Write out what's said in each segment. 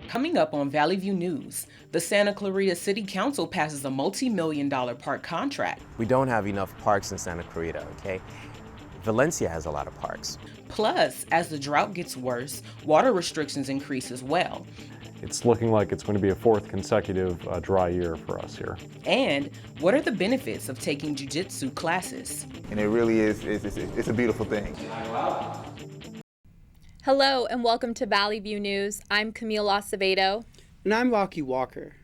Coming up on Valley View News, the Santa Clarita City Council passes a multi-million-dollar park contract. We don't have enough parks in Santa Clarita, okay? Valencia has a lot of parks. Plus, as the drought gets worse, water restrictions increase as well. It's looking like it's going to be a fourth consecutive dry year for us here. And what are the benefits of taking jiu-jitsu classes? And it really is, it's a beautiful thing. Hello and welcome to Valley View News. I'm Camille Acevedo. And I'm Rocky Walker.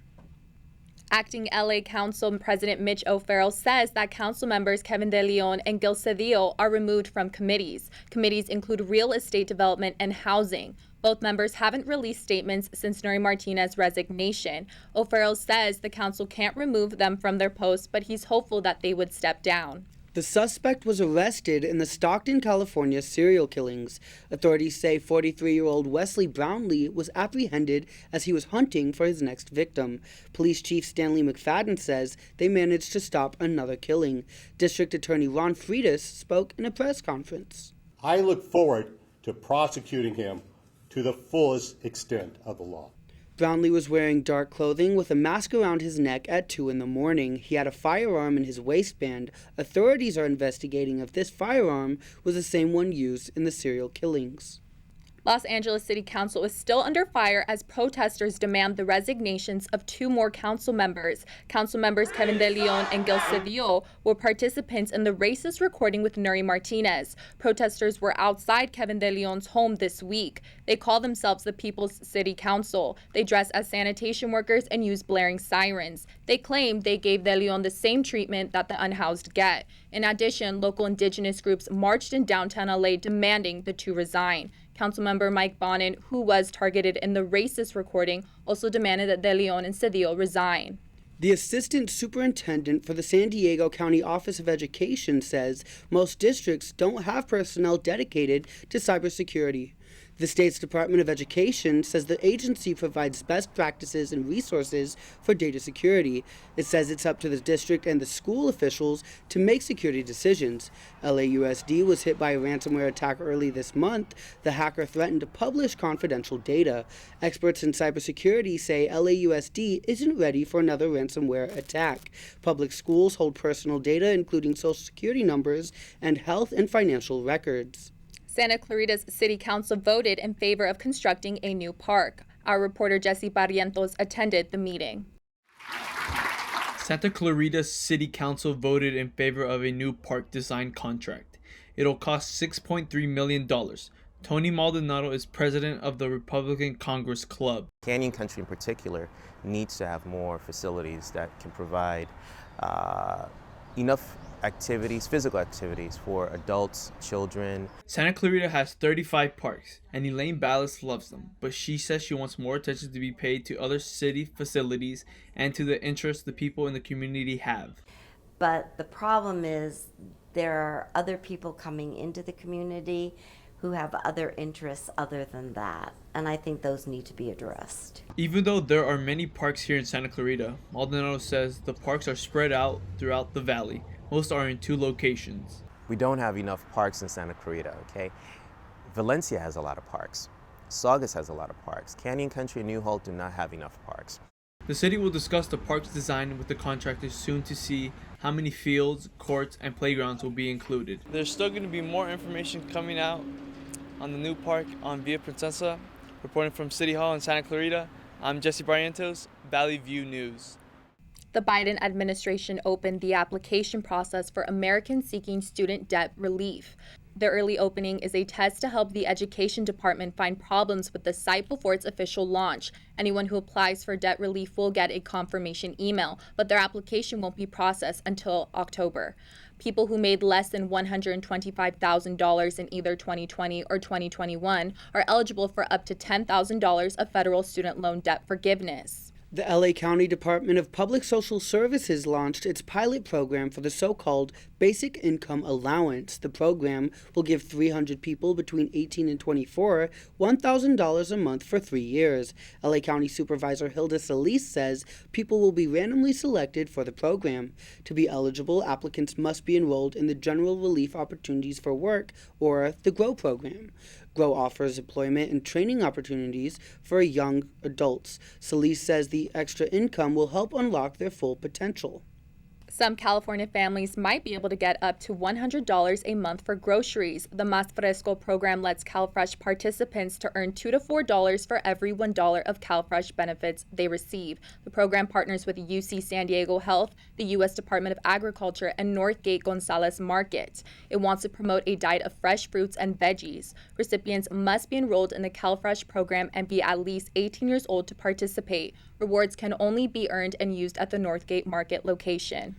Acting LA Council President Mitch O'Farrell says that council members Kevin De Leon and Gil Cedillo are removed from committees. Committees include real estate development and housing. Both members haven't released statements since Nuri Martinez's resignation. O'Farrell says the council can't remove them from their posts, but he's hopeful that they would step down. The suspect was arrested in the Stockton, California serial killings. Authorities say 43-year-old Wesley Brownlee was apprehended as he was hunting for his next victim. Police Chief Stanley McFadden says they managed to stop another killing. District Attorney Ron Freitas spoke in a press conference. I look forward to prosecuting him to the fullest extent of the law. Brownlee was wearing dark clothing with a mask around his neck at 2 a.m. He had a firearm in his waistband. Authorities are investigating if this firearm was the same one used in the serial killings. Los Angeles City Council is still under fire as protesters demand the resignations of 2 more council members. Council members Kevin De Leon and Gil Cedillo were participants in the racist recording with Nuri Martinez. Protesters were outside Kevin De Leon's home this week. They call themselves the People's City Council. They dress as sanitation workers and use blaring sirens. They claim they gave De Leon the same treatment that the unhoused get. In addition, local indigenous groups marched in downtown LA demanding the 2 resign. Councilmember Mike Bonin, who was targeted in the racist recording, also demanded that De Leon and Cedillo resign. The assistant superintendent for the San Diego County Office of Education says most districts don't have personnel dedicated to cybersecurity. The state's Department of Education says the agency provides best practices and resources for data security. It says it's up to the district and the school officials to make security decisions. LAUSD was hit by a ransomware attack early this month. The hacker threatened to publish confidential data. Experts in cybersecurity say LAUSD isn't ready for another ransomware attack. Public schools hold personal data, including social security numbers and health and financial records. Santa Clarita's City Council voted in favor of constructing a new park. Our reporter Jesse Barrientos attended the meeting. Santa Clarita's City Council voted in favor of a new park design contract. It'll cost $6.3 million. Tony Maldonado is president of the Republican Congress Club. Canyon Country in particular needs to have more facilities that can provide enough activities, physical activities for adults, children. Santa Clarita has 35 parks, and Elaine Ballas loves them, but she says she wants more attention to be paid to other city facilities and to the interests the people in the community have. But the problem is there are other people coming into the community who have other interests other than that, and I think those need to be addressed. Even though there are many parks here in Santa Clarita, Maldonado says the parks are spread out throughout the valley. Most are in 2 locations. We don't have enough parks in Santa Clarita, okay? Valencia has a lot of parks. Saugus has a lot of parks. Canyon Country and New Holt do not have enough parks. The city will discuss the park's design with the contractors soon to see how many fields, courts, and playgrounds will be included. There's still going to be more information coming out on the new park on Via Princesa. Reporting from City Hall in Santa Clarita, I'm Jesse Barrientos, Valley View News. The Biden administration opened the application process for Americans seeking student debt relief. The early opening is a test to help the Education Department find problems with the site before its official launch. Anyone who applies for debt relief will get a confirmation email, but their application won't be processed until October. People who made less than $125,000 in either 2020 or 2021 are eligible for up to $10,000 of federal student loan debt forgiveness. The LA County Department of Public Social Services launched its pilot program for the so-called Basic Income Allowance. The program will give 300 people between 18 and 24 $1,000 a month for 3 years. LA County Supervisor Hilda Solis says people will be randomly selected for the program. To be eligible, applicants must be enrolled in the General Relief Opportunities for Work, or the GROW program. Grow offers employment and training opportunities for young adults. Solis says the extra income will help unlock their full potential. Some California families might be able to get up to $100 a month for groceries. The Mas Fresco program lets CalFresh participants to earn $2 to $4 for every $1 of CalFresh benefits they receive. The program partners with UC San Diego Health, the U.S. Department of Agriculture, and Northgate Gonzalez Market. It wants to promote a diet of fresh fruits and veggies. Recipients must be enrolled in the CalFresh program and be at least 18 years old to participate. Rewards can only be earned and used at the Northgate Market location.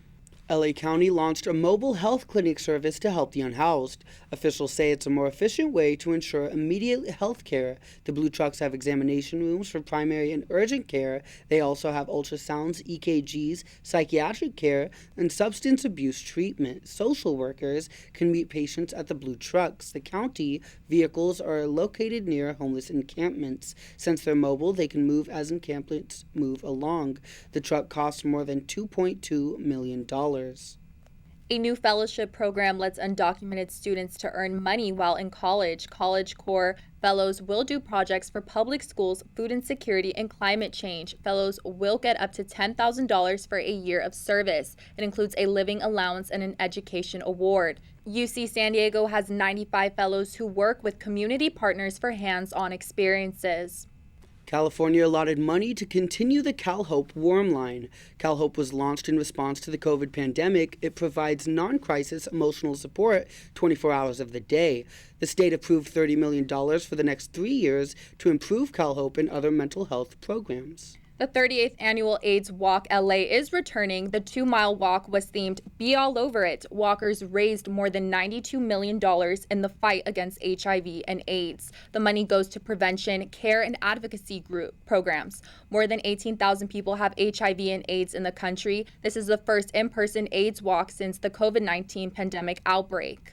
LA County launched a mobile health clinic service to help the unhoused. Officials say it's a more efficient way to ensure immediate health care. The blue trucks have examination rooms for primary and urgent care. They also have ultrasounds, EKGs, psychiatric care, and substance abuse treatment. Social workers can meet patients at the blue trucks. The county vehicles are located near homeless encampments. Since they're mobile, they can move as encampments move along. The truck costs more than $2.2 million. A new fellowship program lets undocumented students to earn money while in college. College Corps fellows will do projects for public schools, food insecurity, and climate change. Fellows will get up to $10,000 for a year of service. It includes a living allowance and an education award. UC San Diego has 95 fellows who work with community partners for hands-on experiences. California allotted money to continue the CalHope Warm Line. CalHope was launched in response to the COVID pandemic. It provides non-crisis emotional support 24 hours of the day. The state approved $30 million for the next 3 years to improve CalHope and other mental health programs. The 38th annual AIDS Walk LA is returning. The 2-mile walk was themed Be All Over It. Walkers raised more than $92 million in the fight against HIV and AIDS. The money goes to prevention, care, and advocacy group programs. More than 18,000 people have HIV and AIDS in the country. This is the first in-person AIDS walk since the COVID-19 pandemic outbreak.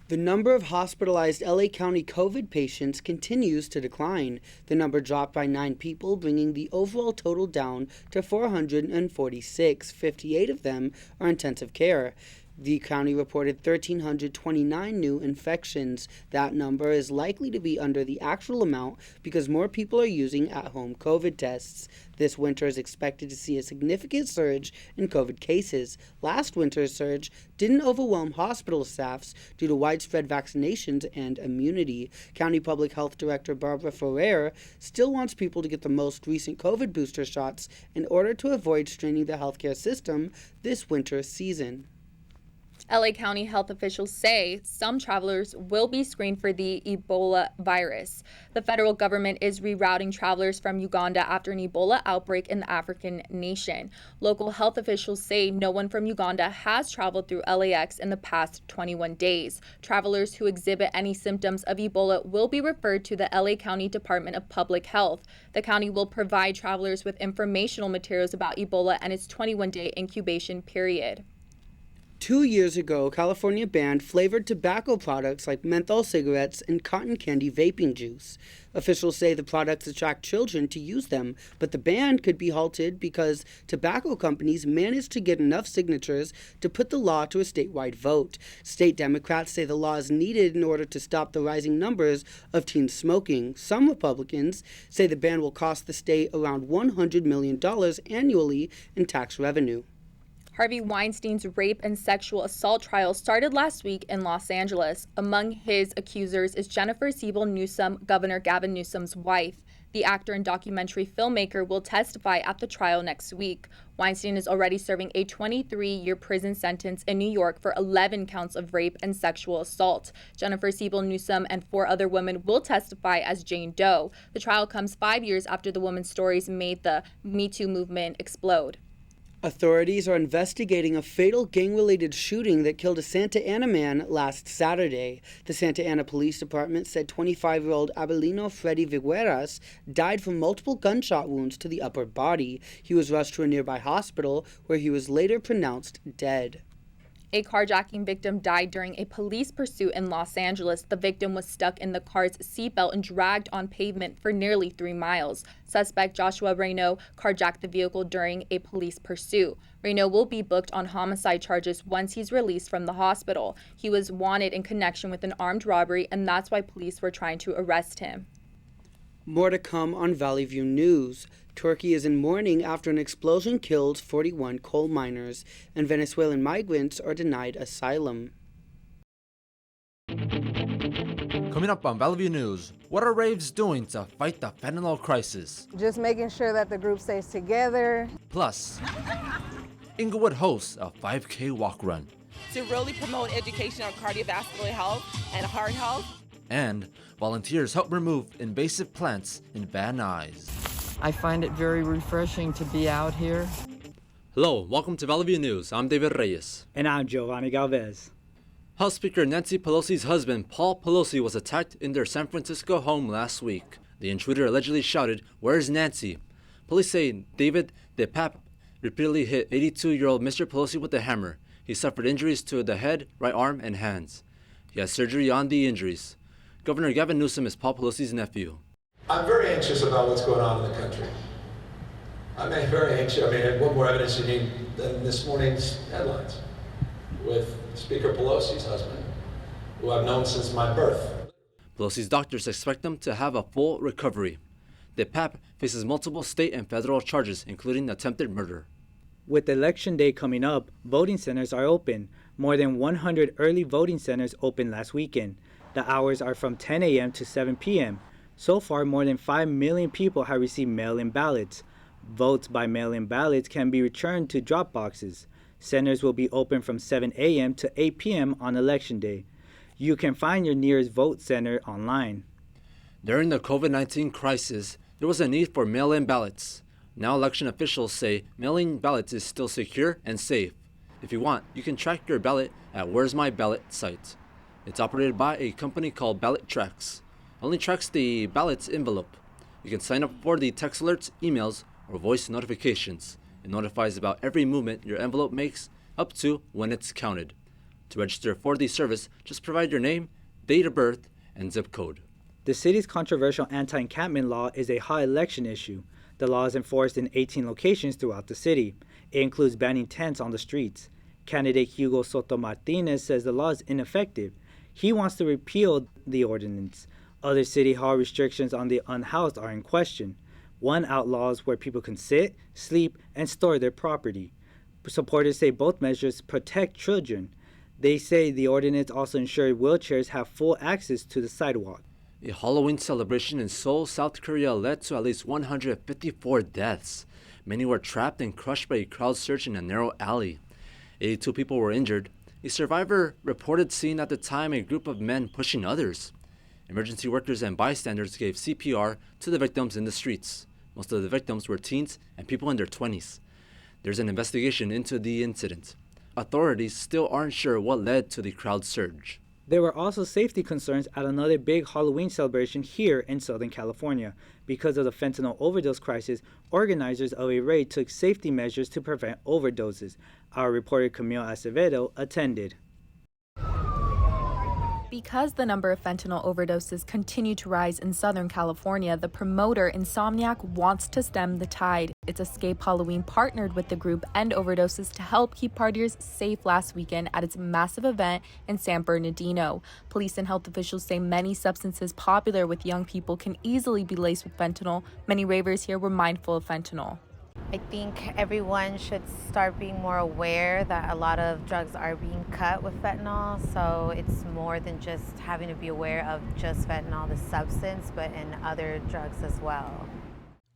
The number of hospitalized LA County COVID patients continues to decline. The number dropped by 9 people, bringing the overall total down to 446. 58 of them are intensive care. The county reported 1,329 new infections. That number is likely to be under the actual amount because more people are using at-home COVID tests. This winter is expected to see a significant surge in COVID cases. Last winter's surge didn't overwhelm hospital staffs due to widespread vaccinations and immunity. County Public Health Director Barbara Ferrer still wants people to get the most recent COVID booster shots in order to avoid straining the healthcare system this winter season. LA County health officials say some travelers will be screened for the Ebola virus. The federal government is rerouting travelers from Uganda after an Ebola outbreak in the African nation. Local health officials say no one from Uganda has traveled through LAX in the past 21 days. Travelers who exhibit any symptoms of Ebola will be referred to the LA County Department of Public Health. The county will provide travelers with informational materials about Ebola and its 21-day incubation period. 2 years ago, California banned flavored tobacco products like menthol cigarettes and cotton candy vaping juice. Officials say the products attract children to use them, but the ban could be halted because tobacco companies managed to get enough signatures to put the law to a statewide vote. State Democrats say the law is needed in order to stop the rising numbers of teens smoking. Some Republicans say the ban will cost the state around $100 million annually in tax revenue. Harvey Weinstein's rape and sexual assault trial started last week in Los Angeles. Among his accusers is Jennifer Siebel Newsom, Governor Gavin Newsom's wife. The actor and documentary filmmaker will testify at the trial next week. Weinstein is already serving a 23-year prison sentence in New York for 11 counts of rape and sexual assault. Jennifer Siebel Newsom and 4 other women will testify as Jane Doe. The trial comes 5 years after the women's stories made the Me Too movement explode. Authorities are investigating a fatal gang-related shooting that killed a Santa Ana man last Saturday. The Santa Ana Police Department said 25-year-old Abelino Freddy Vigueras died from multiple gunshot wounds to the upper body. He was rushed to a nearby hospital where he was later pronounced dead. A carjacking victim died during a police pursuit in Los Angeles. The victim was stuck in the car's seatbelt and dragged on pavement for nearly 3 miles. Suspect Joshua Reynaud carjacked the vehicle during a police pursuit. Reynaud will be booked on homicide charges once he's released from the hospital. He was wanted in connection with an armed robbery, and that's why police were trying to arrest him. More to come on Valley View News. Turkey is in mourning after an explosion killed 41 coal miners, and Venezuelan migrants are denied asylum. Coming up on Valley View News, what are raves doing to fight the fentanyl crisis? Just making sure that the group stays together. Plus, Inglewood hosts a 5K walk run. To really promote education on cardiovascular health and heart health. And volunteers help remove invasive plants in Van Nuys. I find it very refreshing to be out here. Hello, welcome to Valley View News. I'm David Reyes. And I'm Giovanni Galvez. House Speaker Nancy Pelosi's husband, Paul Pelosi, was attacked in their San Francisco home last week. The intruder allegedly shouted, "Where's Nancy?" Police say David DePape repeatedly hit 82-year-old Mr. Pelosi with a hammer. He suffered injuries to the head, right arm, and hands. He has surgery on the injuries. Governor Gavin Newsom is Paul Pelosi's nephew. I'm very anxious about what's going on in the country. I'm very anxious. What more evidence do you need than this morning's headlines with Speaker Pelosi's husband, who I've known since my birth. Pelosi's doctors expect him to have a full recovery. DePape faces multiple state and federal charges, including attempted murder. With Election Day coming up, voting centers are open. More than 100 early voting centers opened last weekend. The hours are from 10 a.m. to 7 p.m. So far, more than 5 million people have received mail-in ballots. Votes by mail-in ballots can be returned to drop boxes. Centers will be open from 7 a.m. to 8 p.m. on Election Day. You can find your nearest vote center online. During the COVID-19 crisis, there was a need for mail-in ballots. Now election officials say mail-in ballots is still secure and safe. If you want, you can track your ballot at Where's My Ballot site. It's operated by a company called Ballot Tracks. It only tracks the ballot's envelope. You can sign up for the text alerts, emails, or voice notifications. It notifies about every movement your envelope makes up to when it's counted. To register for the service, just provide your name, date of birth, and zip code. The city's controversial anti-encampment law is a hot election issue. The law is enforced in 18 locations throughout the city. It includes banning tents on the streets. Candidate Hugo Soto Martinez says the law is ineffective. He wants to repeal the ordinance. Other city hall restrictions on the unhoused are in question. One outlaws where people can sit, sleep, and store their property. Supporters say both measures protect children. They say the ordinance also ensures wheelchairs have full access to the sidewalk. A Halloween celebration in Seoul, South Korea led to at least 154 deaths. Many were trapped and crushed by a crowd surge in a narrow alley. 82 people were injured. A survivor reported seeing at the time a group of men pushing others. Emergency workers and bystanders gave CPR to the victims in the streets. Most of the victims were teens and people in their 20s. There's an investigation into the incident. Authorities still aren't sure what led to the crowd surge. There were also safety concerns at another big Halloween celebration here in Southern California. Because of the fentanyl overdose crisis, organizers of a raid took safety measures to prevent overdoses. Our reporter Camille Acevedo attended. Because the number of fentanyl overdoses continue to rise in Southern California, the promoter Insomniac wants to stem the tide. Its Escape Halloween partnered with the group End Overdoses to help keep partiers safe last weekend at its massive event in San Bernardino. Police and health officials say many substances popular with young people can easily be laced with fentanyl. Many ravers here were mindful of fentanyl. I think everyone should start being more aware that a lot of drugs are being cut with fentanyl, so it's more than just having to be aware of just fentanyl, the substance, but in other drugs as well.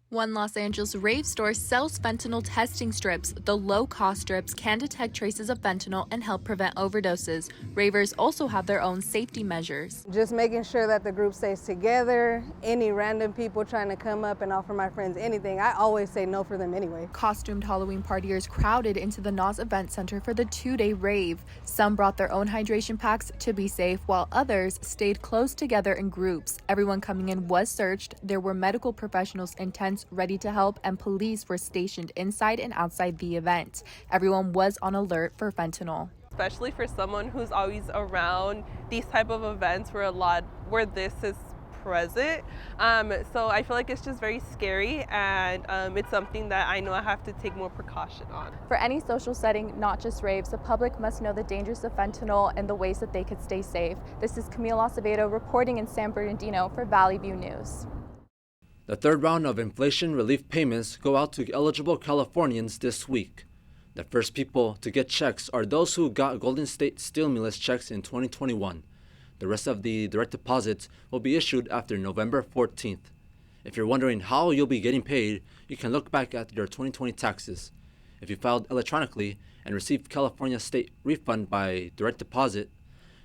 One Los Angeles rave store sells fentanyl testing strips. The low-cost strips can detect traces of fentanyl and help prevent overdoses. Ravers also have their own safety measures. Just making sure that the group stays together. Any random people trying to come up and offer my friends anything, I always say no for them anyway. Costumed Halloween partiers crowded into the NOS Event Center for the two-day rave. Some brought their own hydration packs to be safe, while others stayed close together in groups. Everyone coming in was searched. There were medical professionals in tents ready to help, and police were stationed inside and outside the event. Everyone was on alert for fentanyl. especially for someone who's always around these type of events where this is present. So I feel like it's just very scary, and it's something that I know I have to take more precaution on. For any social setting, not just raves, the public must know the dangers of fentanyl and the ways that they could stay safe. This is Camille Acevedo reporting in San Bernardino for Valley View News. The third round of inflation relief payments go out to eligible Californians this week. The first people to get checks are those who got Golden State stimulus checks in 2021. The rest of the direct deposits will be issued after November 14th. If you're wondering how you'll be getting paid, you can look back at your 2020 taxes. If you filed electronically and received California state refund by direct deposit,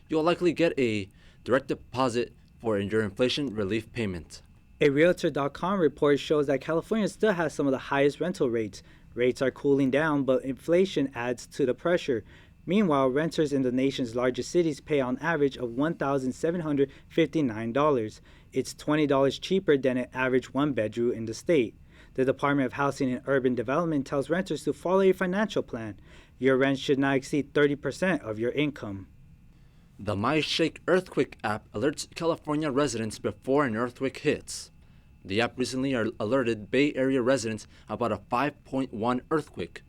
you'll likely get a direct deposit for your inflation relief payment. A Realtor.com report shows that California still has some of the highest rental rates. Rates are cooling down, but inflation adds to the pressure. Meanwhile, renters in the nation's largest cities pay on average of $1,759. It's $20 cheaper than an average one-bedroom in the state. The Department of Housing and Urban Development tells renters to follow a financial plan. Your rent should not exceed 30% of your income. The My Shake earthquake app alerts California residents before an earthquake hits. The app recently alerted Bay Area residents about a 5.1 earthquake.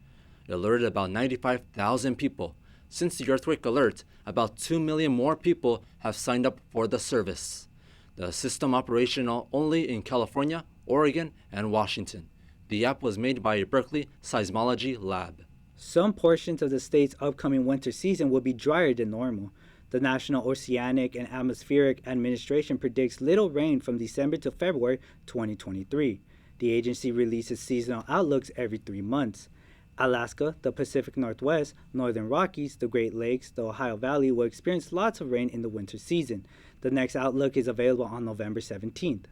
It alerted about 95,000 people. Since the earthquake alert, about 2 million more people have signed up for the service. The system operational only in California, Oregon, and Washington. The app was made by a Berkeley seismology lab. Some portions of the state's upcoming winter season will be drier than normal. The National Oceanic and Atmospheric Administration predicts little rain from December to February 2023. The agency releases seasonal outlooks every 3 months. Alaska, the Pacific Northwest, Northern Rockies, the Great Lakes, the Ohio Valley will experience lots of rain in the winter season. The next outlook is available on November 17th.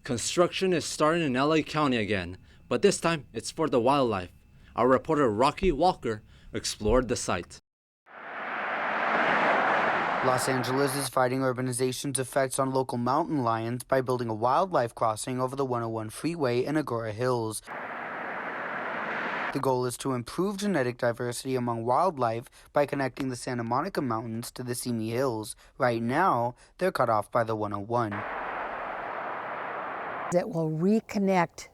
Construction is starting in LA County again, but this time it's for the wildlife. Our reporter Rocky Walker explored the site. Los Angeles is fighting urbanization's effects on local mountain lions by building a wildlife crossing over the 101 freeway in Agoura Hills. The goal is to improve genetic diversity among wildlife by connecting the Santa Monica Mountains to the Simi Hills. Right now, they're cut off by the 101. It will reconnect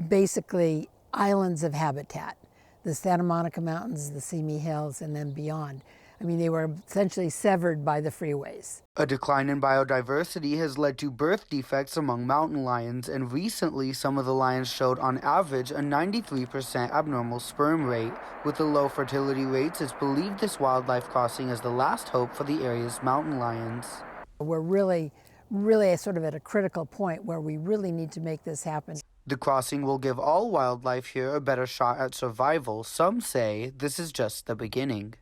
basically islands of habitat, the Santa Monica Mountains, the Simi Hills, and then beyond. I mean, they were essentially severed by the freeways. A decline in biodiversity has led to birth defects among mountain lions, and recently some of the lions showed on average a 93% abnormal sperm rate. With the low fertility rates, it's believed this wildlife crossing is the last hope for the area's mountain lions. We're really sort of at a critical point where we really need to make this happen. The crossing will give all wildlife here a better shot at survival. Some say this is just the beginning.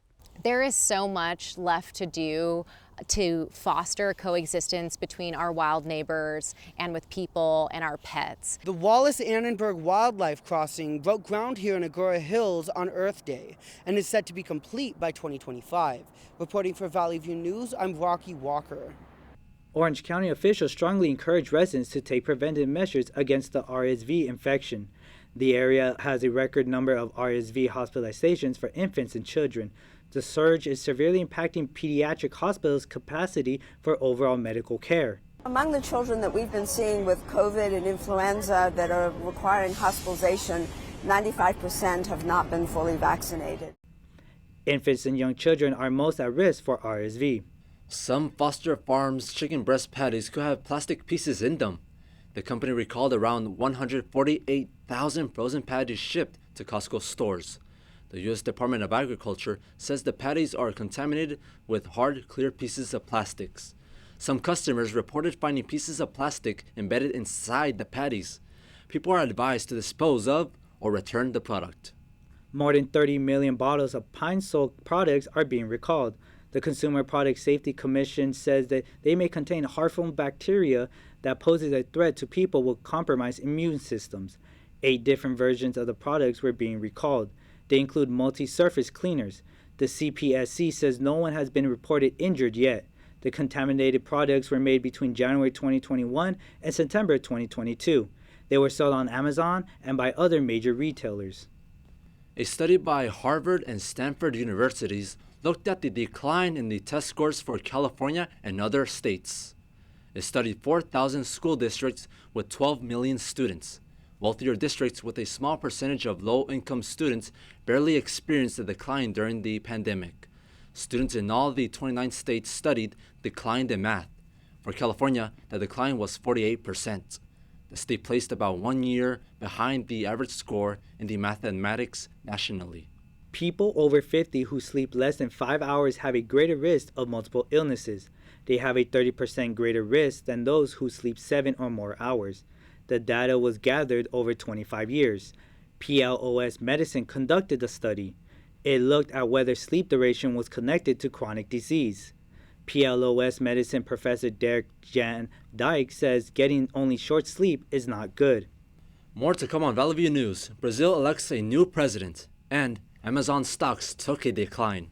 There is so much left to do to foster coexistence between our wild neighbors and with people and our pets. The Wallace-Annenberg Wildlife Crossing broke ground here in Agoura Hills on Earth Day and is set to be complete by 2025. Reporting for Valley View News, I'm Rocky Walker. Orange County officials strongly encourage residents to take preventive measures against the RSV infection. The area has a record number of RSV hospitalizations for infants and children. The surge is severely impacting pediatric hospitals' capacity for overall medical care. Among the children that we've been seeing with COVID and influenza that are requiring hospitalization, 95% have not been fully vaccinated. Infants and young children are most at risk for RSV. Some Foster Farms chicken breast patties could have plastic pieces in them. The company recalled around 148,000 frozen patties shipped to Costco stores. The U.S. Department of Agriculture says the patties are contaminated with hard, clear pieces of plastics. Some customers reported finding pieces of plastic embedded inside the patties. People are advised to dispose of or return the product. More than 30 million bottles of Pine-Sol products are being recalled. The Consumer Product Safety Commission says that they may contain harmful bacteria that poses a threat to people with compromised immune systems. 8 different versions of the products were being recalled. They include multi-surface cleaners. The CPSC says no one has been reported injured yet. The contaminated products were made between January 2021 and September 2022. They were sold on Amazon and by other major retailers. A study by Harvard and Stanford universities looked at the decline in the test scores for California and other states. It studied 4,000 school districts with 12 million students. Wealthier districts with a small percentage of low-income students barely experienced a decline during the pandemic. Students in all the 29 states studied declined in math. For California, the decline was 48%. The state placed about 1 year behind the average score in the mathematics nationally. People over 50 who sleep less than 5 hours have a greater risk of multiple illnesses. They have a 30% greater risk than those who sleep 7 or more hours. The data was gathered over 25 years. PLOS Medicine conducted the study. It looked at whether sleep duration was connected to chronic disease. PLOS Medicine Professor Derek Jan Dyke says getting only short sleep is not good. More to come on Valley View News. Brazil elects a new president, and Amazon stocks took a decline.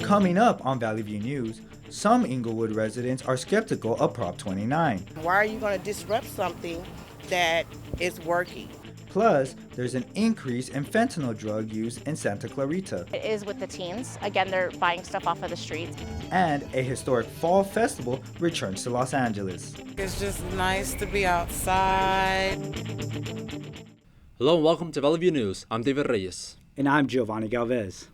Coming up on Valley View News, some Inglewood residents are skeptical of Prop 29. Why are you going to disrupt something that is working? Plus, there's an increase in fentanyl drug use in Santa Clarita. It is with the teens. Again, they're buying stuff off of the streets. And a historic fall festival returns to Los Angeles. It's just nice to be outside. Hello and welcome to Valley View News. I'm David Reyes. And I'm Giovanni Galvez.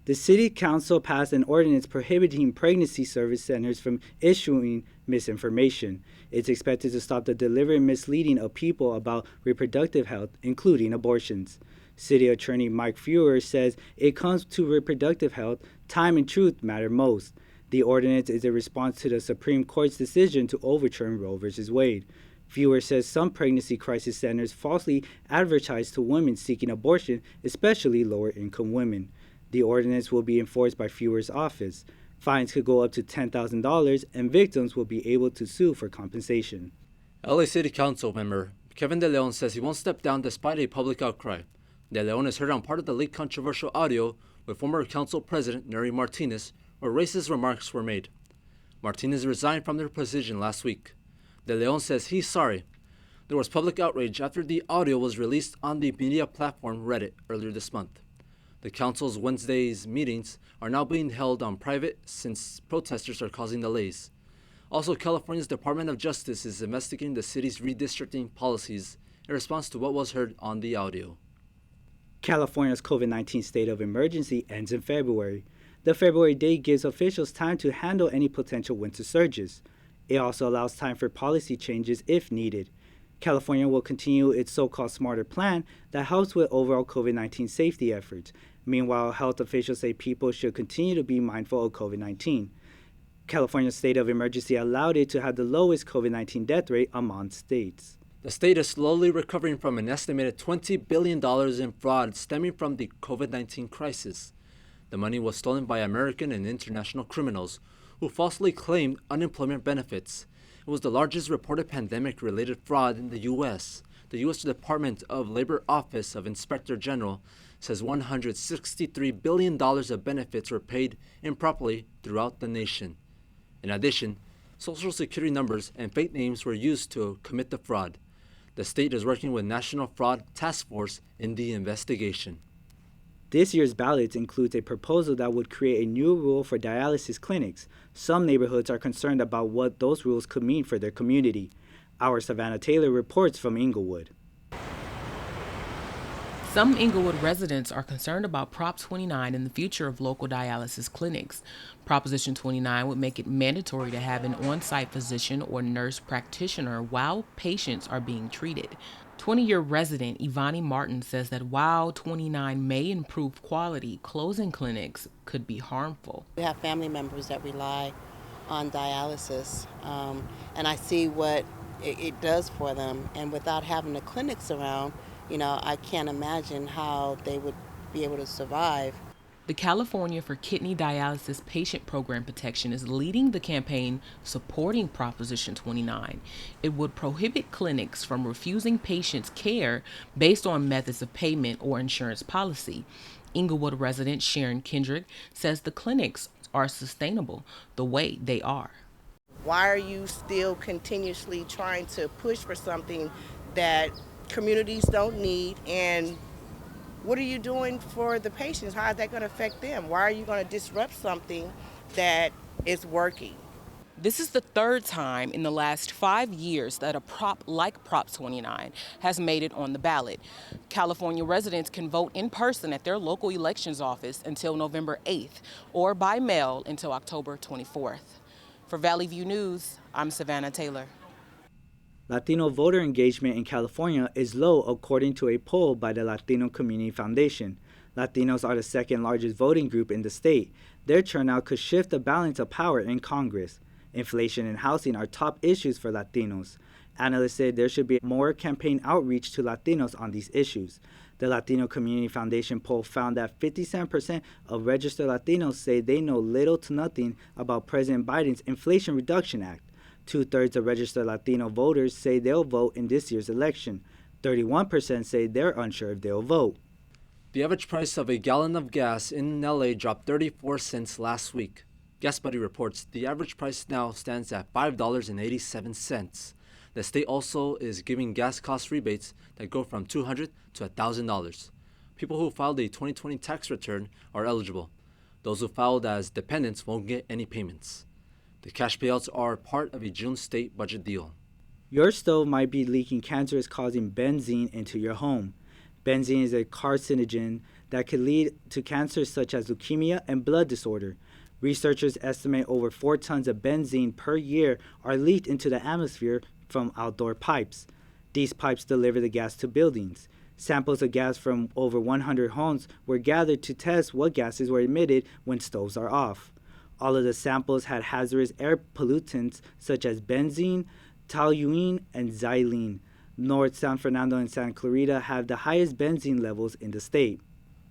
The City Council passed an ordinance prohibiting pregnancy service centers from issuing misinformation. It's expected to stop the deliberate misleading of people about reproductive health, including abortions. City Attorney Mike Feuer says it comes to reproductive health, time and truth matter most. The ordinance is a response to the Supreme Court's decision to overturn Roe v. Wade. Feuer says some pregnancy crisis centers falsely advertise to women seeking abortion, especially lower-income women. The ordinance will be enforced by Feuer's office. Fines could go up to $10,000, and victims will be able to sue for compensation. LA City Council member Kevin De Leon says he won't step down despite a public outcry. De Leon is heard on part of the late controversial audio with former council president Neri Martinez, where racist remarks were made. Martinez resigned from their position last week. De Leon says he's sorry. There was public outrage after the audio was released on the media platform Reddit earlier this month. The council's Wednesday's meetings are now being held on private since protesters are causing delays. Also, California's Department of Justice is investigating the city's redistricting policies in response to what was heard on the audio. California's COVID-19 state of emergency ends in February. The February date gives officials time to handle any potential winter surges. It also allows time for policy changes if needed. California will continue its so-called smarter plan that helps with overall COVID-19 safety efforts. Meanwhile, health officials say people should continue to be mindful of COVID-19. California's state of emergency allowed it to have the lowest COVID-19 death rate among states. The state is slowly recovering from an estimated $20 billion in fraud stemming from the COVID-19 crisis. The money was stolen by American and international criminals who falsely claimed unemployment benefits. It was the largest reported pandemic-related fraud in the U.S. The U.S. Department of Labor Office of Inspector General says $163 billion of benefits were paid improperly throughout the nation. In addition, Social Security numbers and fake names were used to commit the fraud. The state is working with National Fraud Task Force in the investigation. This year's ballot includes a proposal that would create a new rule for dialysis clinics. Some neighborhoods are concerned about what those rules could mean for their community. Our Savanah Taylor reports from Inglewood. Some Inglewood residents are concerned about Prop 29 and the future of local dialysis clinics. Proposition 29 would make it mandatory to have an on-site physician or nurse practitioner while patients are being treated. 20-year resident Ivani Martin says that while 29 may improve quality, closing clinics could be harmful. We have family members that rely on dialysis, and I see what it does for them. And without having the clinics around, I can't imagine how they would be able to survive. The California for Kidney Dialysis Patient Program Protection is leading the campaign supporting Proposition 29. It would prohibit clinics from refusing patients care based on methods of payment or insurance policy. Inglewood resident Sharon Kendrick says the clinics are sustainable the way they are. Why are you still continuously trying to push for something that communities don't need and what are you doing for the patients? How is that going to affect them? Why are you going to disrupt something that is working? This is the third time in the last 5 years that a prop like Prop 29 has made it on the ballot. California residents can vote in person at their local elections office until November 8th or by mail until October 24th. For Valley View News, I'm Savanah Taylor. Latino voter engagement in California is low according to a poll by the Latino Community Foundation. Latinos are the second largest voting group in the state. Their turnout could shift the balance of power in Congress. Inflation and housing are top issues for Latinos. Analysts say there should be more campaign outreach to Latinos on these issues. The Latino Community Foundation poll found that 57% of registered Latinos say they know little to nothing about President Biden's Inflation Reduction Act. 2/3 of registered Latino voters say they'll vote in this year's election. 31% say they're unsure if they'll vote. The average price of a gallon of gas in LA dropped 34 cents last week. Gas Buddy reports the average price now stands at $5.87. The state also is giving gas cost rebates that go from $200 to $1,000. People who filed a 2020 tax return are eligible. Those who filed as dependents won't get any payments. The cash payouts are part of a June state budget deal. Your stove might be leaking cancerous causing benzene into your home. Benzene is a carcinogen that could lead to cancers such as leukemia and blood disorder. Researchers estimate over 4 tons of benzene per year are leaked into the atmosphere from outdoor pipes. These pipes deliver the gas to buildings. Samples of gas from over 100 homes were gathered to test what gases were emitted when stoves are off. All of the samples had hazardous air pollutants such as benzene, toluene, and xylene. North San Fernando and Santa Clarita have the highest benzene levels in the state.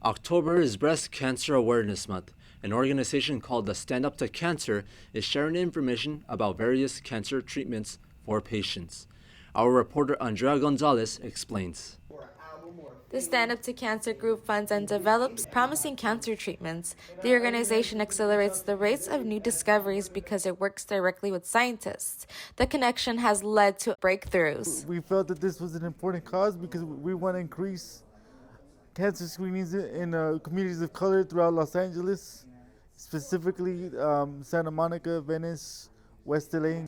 October is Breast Cancer Awareness Month. An organization called the Stand Up to Cancer is sharing information about various cancer treatments for patients. Our reporter Andrea Gonzalez explains. The Stand Up to Cancer group funds and develops promising cancer treatments. The organization accelerates the rates of new discoveries because it works directly with scientists. The connection has led to breakthroughs. We felt that this was an important cause because we want to increase cancer screenings in communities of color throughout Los Angeles, specifically Santa Monica, Venice, West LA.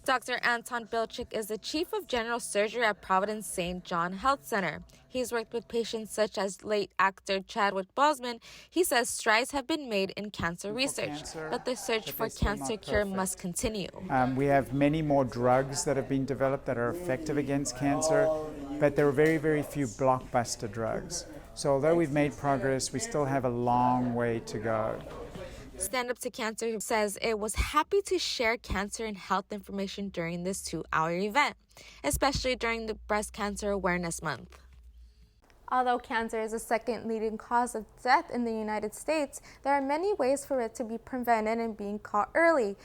Dr. Anton Bilchik is the chief of general surgery at Providence St. John Health Center. He's worked with patients such as late actor Chadwick Boseman. He says strides have been made in cancer research, but the search for cancer cure must continue. We have many more drugs that have been developed that are effective against cancer, but there are very, very few blockbuster drugs. So although we've made progress, we still have a long way to go. Stand Up to Cancer says it was happy to share cancer and health information during this 2-hour event, especially during the Breast Cancer Awareness Month. Although cancer is the second leading cause of death in the United States, there are many ways for it to be prevented and being caught early.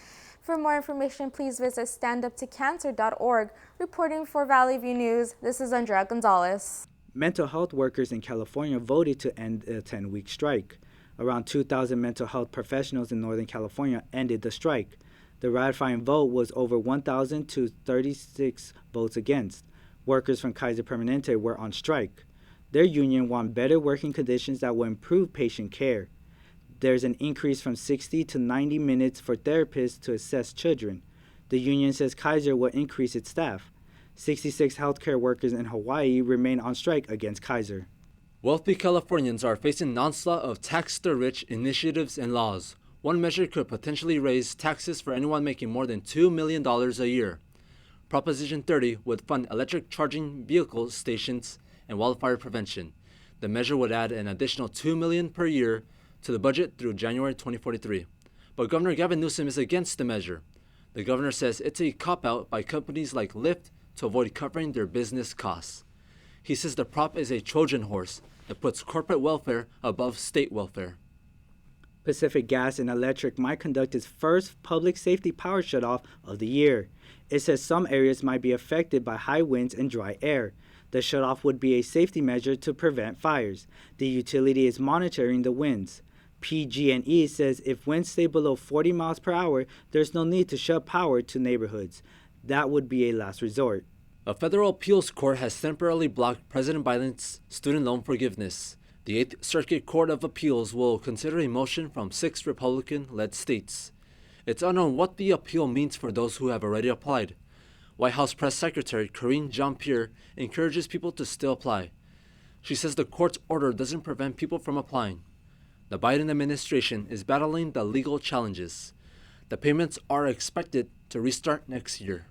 For more information, please visit standuptocancer.org. Reporting for Valley View News, this is Andrea Gonzalez. Mental health workers in California voted to end a 10-week strike. Around 2,000 mental health professionals in Northern California ended the strike. The ratifying vote was over 1,000 to 36 votes against. Workers from Kaiser Permanente were on strike. Their union want better working conditions that will improve patient care. There's an increase from 60 to 90 minutes for therapists to assess children. The union says Kaiser will increase its staff. 66 healthcare workers in Hawaii remain on strike against Kaiser. Wealthy Californians are facing an onslaught of tax-the-rich initiatives and laws. One measure could potentially raise taxes for anyone making more than $2 million a year. Proposition 30 would fund electric charging vehicle stations and wildfire prevention. The measure would add an additional $2 million per year to the budget through January 2043. But Governor Gavin Newsom is against the measure. The governor says it's a cop-out by companies like Lyft to avoid covering their business costs. He says the prop is a Trojan horse that puts corporate welfare above state welfare. Pacific Gas and Electric might conduct its first public safety power shutoff of the year. It says some areas might be affected by high winds and dry air. The shutoff would be a safety measure to prevent fires. The utility is monitoring the winds. PG&E says if winds stay below 40 miles per hour, there's no need to shut power to neighborhoods. That would be a last resort. A federal appeals court has temporarily blocked President Biden's student loan forgiveness. The The Eighth Circuit Court of Appeals will consider a motion from 6 Republican-led states. It's unknown what the appeal means for those who have already applied. White House Press Secretary Karine Jean-Pierre encourages people to still apply. She says the court's order doesn't prevent people from applying. The Biden administration is battling the legal challenges. The payments are expected to restart next year.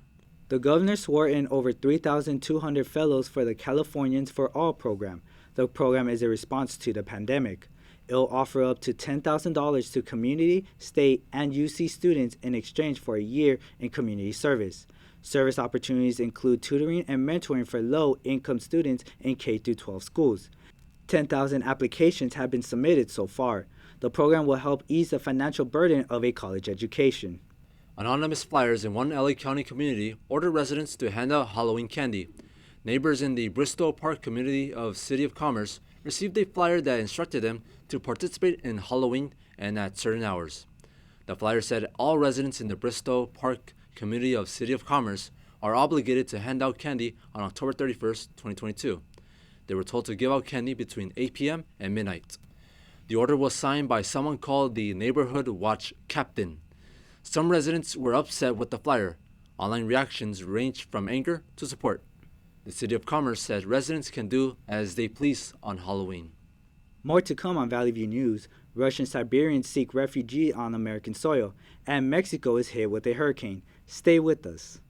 The governor swore in over 3,200 fellows for the Californians for All program. The program is a response to the pandemic. It'll offer up to $10,000 to community, state, and UC students in exchange for a year in community service. Service opportunities include tutoring and mentoring for low-income students in K-12 schools. 10,000 applications have been submitted so far. The program will help ease the financial burden of a college education. Anonymous flyers in one LA County community ordered residents to hand out Halloween candy. Neighbors in the Bristol Park community of City of Commerce received a flyer that instructed them to participate in Halloween and at certain hours. The flyer said all residents in the Bristol Park community of City of Commerce are obligated to hand out candy on October 31st, 2022. They were told to give out candy between 8 p.m. and midnight. The order was signed by someone called the Neighborhood Watch Captain. Some residents were upset with the flyer. Online reactions ranged from anger to support. The City of Commerce said residents can do as they please on Halloween. More to come on Valley View News. Russian Siberians seek refuge on American soil, and Mexico is hit with a hurricane. Stay with us.